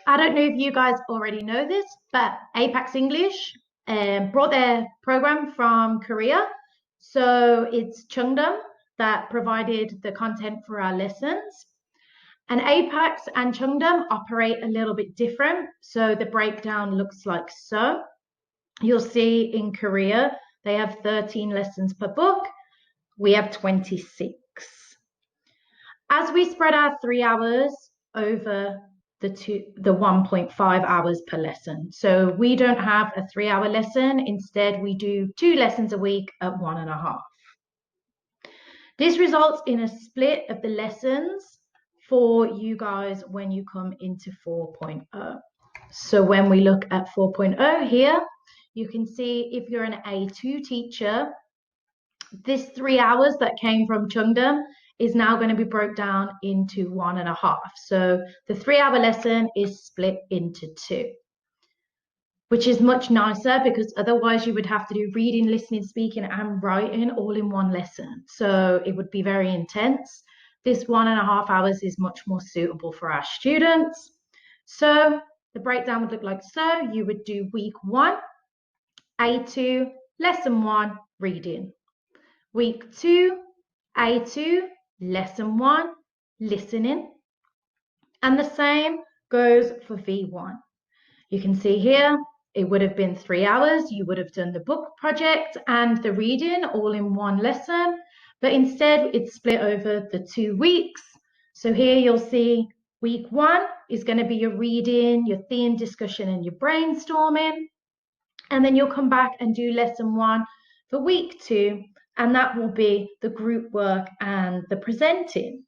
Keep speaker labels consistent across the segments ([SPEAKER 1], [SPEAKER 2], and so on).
[SPEAKER 1] I don't know if you guys already know this, but Apex English brought their program from Korea. So it's Chungdom that provided the content for our lessons. And Apex and Chungdom operate a little bit different. So the breakdown looks like so. You'll see in Korea, they have 13 lessons per book. We have 26. As we spread our 3 hours over the 1.5 hours per lesson. So we don't have a 3-hour lesson. Instead, we do 2 lessons a week at 1.5. This results in a split of the lessons for you guys when you come into 4.0. So when we look at 4.0 here, you can see if you're an A2 teacher, this 3 hours that came from Chungdom is now going to be broke down into 1.5. So the 3-hour lesson is split into 2, which is much nicer because otherwise you would have to do reading, listening, speaking, and writing all in one lesson. So it would be very intense. This 1.5 hours is much more suitable for our students. So the breakdown would look like so. You would do week 1, A2, lesson 1, reading. Week 2, A2, lesson 1, listening. And the same goes for V1. You can see here, it would have been 3 hours. You would have done the book project and the reading all in one lesson, but instead it's split over the 2 weeks. So here you'll see week 1 is going to be your reading, your theme discussion, and your brainstorming. And then you'll come back and do lesson 1 for week 2, and that will be the group work and the presenting.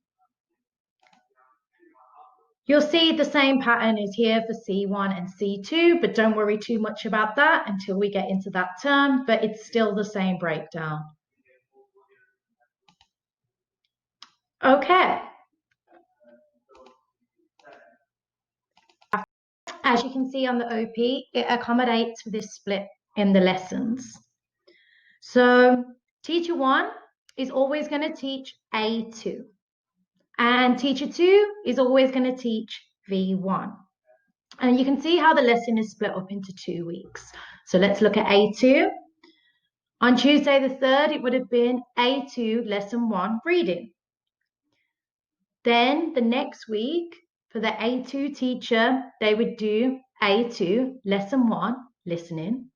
[SPEAKER 1] You'll see the same pattern is here for C1 and C2, but don't worry too much about that until we get into that term, but it's still the same breakdown. Okay. As you can see on the OP, it accommodates for this split in the lessons. So teacher 1 is always going to teach A2. And teacher 2 is always going to teach V1. And you can see how the lesson is split up into 2 weeks. So let's look at A2. On Tuesday the 3rd, it would have been A2 lesson 1 reading. Then the next week, for the A2 teacher, they would do A2 lesson 1 listening.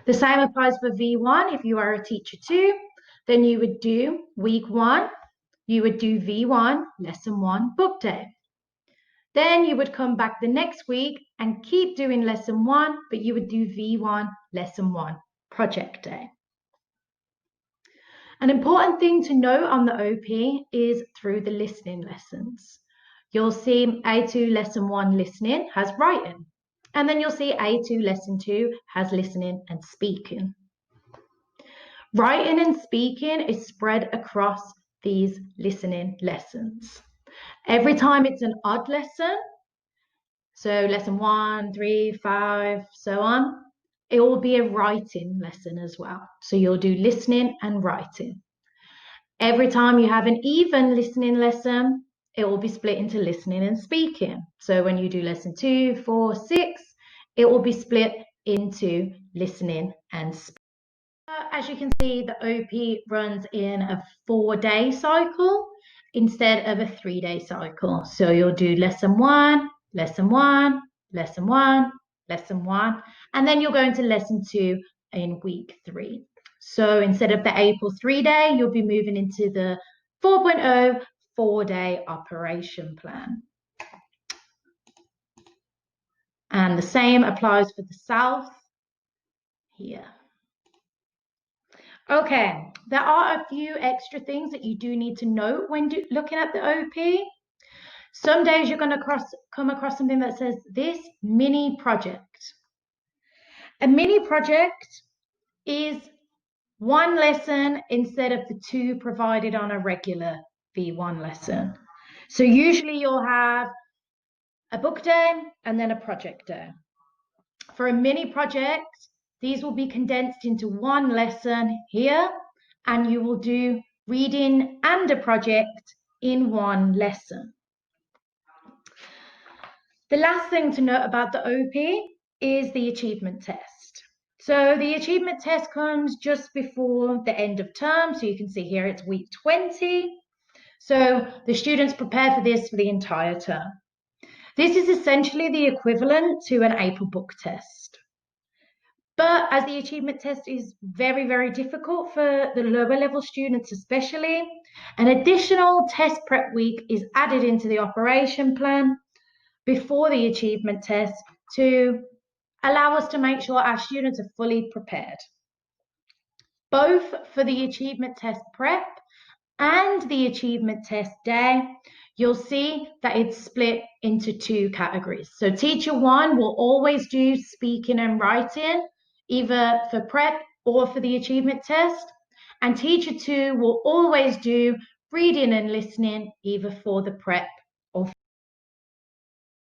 [SPEAKER 1] The same applies for V1. If you are a teacher 2, then you would do week 1, you would do V1 lesson 1 book day. Then you would come back the next week and keep doing lesson 1, but you would do V1 lesson 1 project day. An important thing to note on the OP is through the listening lessons. You'll see A2 lesson 1 listening has writing, and then you'll see A2 lesson 2 has listening and speaking. Writing and speaking is spread across these listening lessons. Every time it's an odd lesson, so lesson 1, 3, 5, so on, it will be a writing lesson as well. So you'll do listening and writing. Every time you have an even listening lesson, it will be split into listening and speaking. So when you do lesson 2, 4, 6, it will be split into listening and speaking. As you can see, the OP runs in a 4-day cycle instead of a 3-day cycle. So you'll do lesson 1, lesson 1, lesson 1, lesson 1, and then you'll go into lesson 2 in week 3. So instead of the April 3-day, you'll be moving into the 4.0 4-day operation plan. And the same applies for the South here. Okay, there are a few extra things that you do need to note when looking at the OP. Some days you're going to come across something that says this mini project. A mini project is 1 lesson instead of the 2 provided on a regular V1 lesson. So usually you'll have a book day and then a project day. For a mini project, these will be condensed into 1 lesson here, and you will do reading and a project in 1 lesson. The last thing to note about the OP is the achievement test. So the achievement test comes just before the end of term. So you can see here it's week 20. So the students prepare for this for the entire term. This is essentially the equivalent to an April book test. But as the achievement test is very, very difficult for the lower level students especially, an additional test prep week is added into the operation plan before the achievement test to allow us to make sure our students are fully prepared, both for the achievement test prep and the achievement test day. You'll see that it's split into two categories. So teacher one will always do speaking and writing, either for prep or for the achievement test. And teacher two will always do reading and listening, either for the prep or